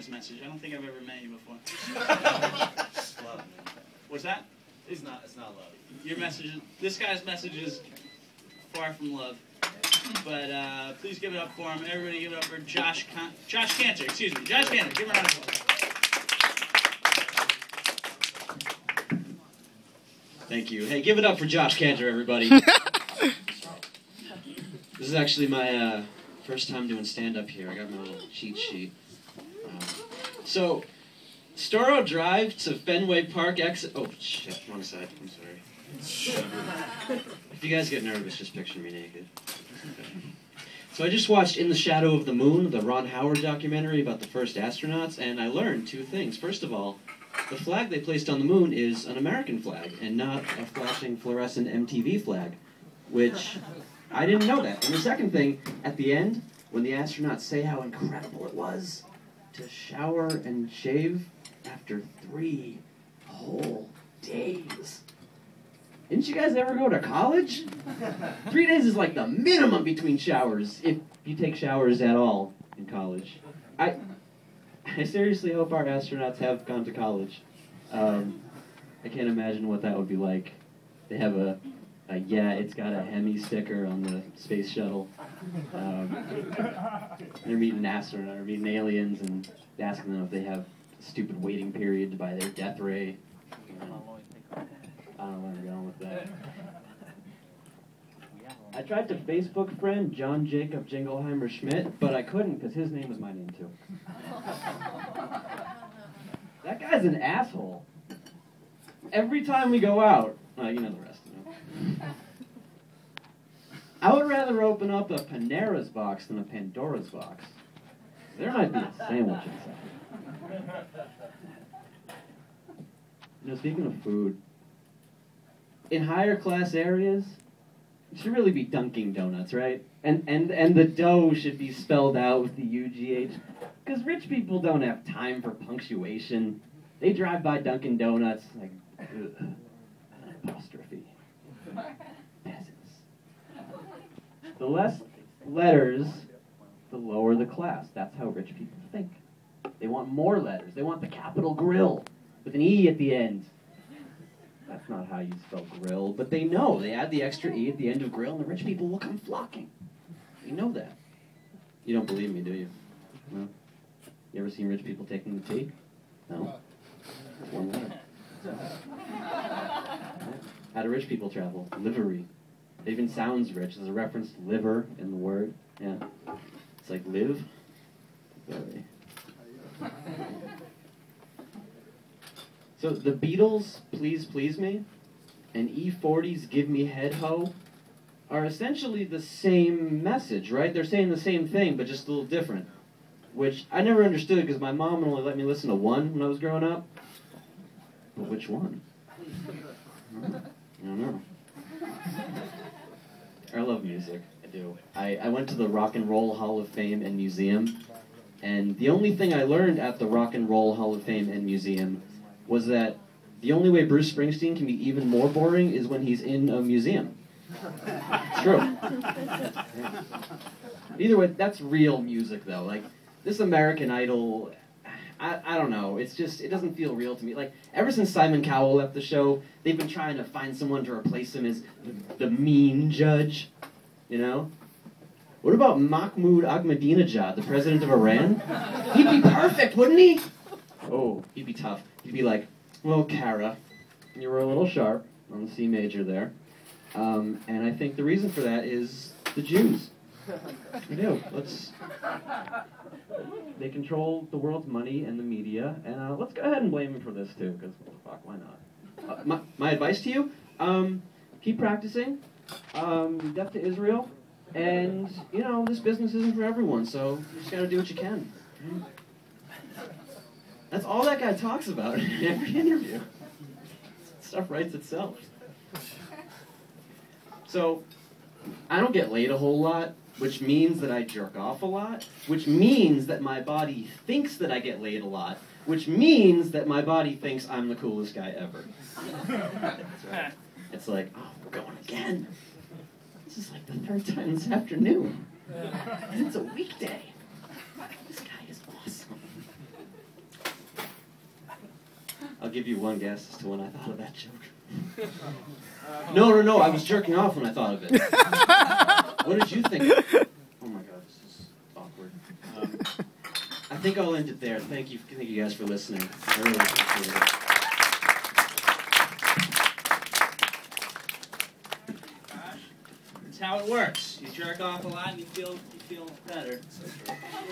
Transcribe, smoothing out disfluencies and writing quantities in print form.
his message. I don't think I've ever met you before. Love. What's that? It's not love. Your message, this guy's message is far from love. But please give it up for him. Everybody give it up for Josh Kanter, excuse me. Josh Kanter, give him a round of applause. Thank you. Hey, give it up for Josh Kanter, everybody. This is actually my first time doing stand-up here. I got my little cheat sheet. So, Storrow Drive to Fenway Park exit... Oh, shit, wrong side. I'm sorry. If you guys get nervous, just picture me naked. So I just watched In the Shadow of the Moon, the Ron Howard documentary about the first astronauts, and I learned two things. First of all, the flag they placed on the moon is an American flag, and not a flashing fluorescent MTV flag, which I didn't know that. And the second thing, at the end, when the astronauts say how incredible it was to shower and shave after 3 whole days. Didn't you guys ever go to college? 3 days is like the minimum between showers, if you take showers at all in college. I seriously hope our astronauts have gone to college. I can't imagine what that would be like. They have a yeah, it's got a Hemi sticker on the space shuttle. They're meeting astronauts, or meeting aliens, and asking them if they have a stupid waiting period to buy their death ray. I don't know where I'm going with that. I tried to Facebook friend John Jacob Jingleheimer Schmidt, but I couldn't because his name was my name too. That guy's an asshole. Every time we go out, you know the rest, you know. I would rather open up a Panera's box than a Pandora's box. There might be a sandwich inside. You know, speaking of food, in higher class areas, it should really be Dunkin' Donuts, right? And the dough should be spelled out with the UGH. Because rich people don't have time for punctuation. They drive by Dunkin' Donuts like, ugh, an apostrophe. Peasants. The less letters, the lower the class. That's how rich people think. They want more letters. They want the capital grill with an E at the end. That's not how you spell grill, but they know. They add the extra E at the end of grill, and the rich people will come flocking. You know that. You don't believe me, do you? No? You ever seen rich people taking the tea? No? It's one letter. How do rich people travel? Livery. It even sounds rich. There's a reference to liver in the word. Yeah. It's like live. Livery. So the Beatles' Please Please Me and E40's Give Me Head Ho are essentially the same message, right? They're saying the same thing, but just a little different. Which I never understood because my mom only let me listen to one when I was growing up. But which one? I don't know. I love music. I do. I went to the Rock and Roll Hall of Fame and Museum, and the only thing I learned at the Rock and Roll Hall of Fame and Museum was that the only way Bruce Springsteen can be even more boring is when he's in a museum. It's true. Yeah. Either way, that's real music, though. Like, this American Idol, I don't know. It's just, it doesn't feel real to me. Like, ever since Simon Cowell left the show, they've been trying to find someone to replace him as the mean judge, you know? What about Mahmoud Ahmadinejad, the president of Iran? He'd be perfect, wouldn't he? Oh, he'd be tough. He'd be like, well, Kara, you were a little sharp on the C major there. And I think the reason for that is the Jews. I do. They control the world's money and the media, and let's go ahead and blame them for this too, because, fuck, why not? My advice to you, keep practicing, death to Israel, and, you know, this business isn't for everyone, so you just gotta do what you can. That's all that guy talks about in every interview. Stuff writes itself. So, I don't get laid a whole lot, which means that I jerk off a lot, which means that my body thinks that I get laid a lot, which means that my body thinks I'm the coolest guy ever. That's right. It's like, oh, we're going again. This is like the 3rd time this afternoon. And it's a weekday. This guy is awesome. give you one guess as to when I thought of that joke. No, I was jerking off when I thought of it. What did you think? Oh my god, this is awkward. I think I'll end it there. Thank you guys for listening. I really appreciate it. That's how it works. You jerk off a lot and you feel better.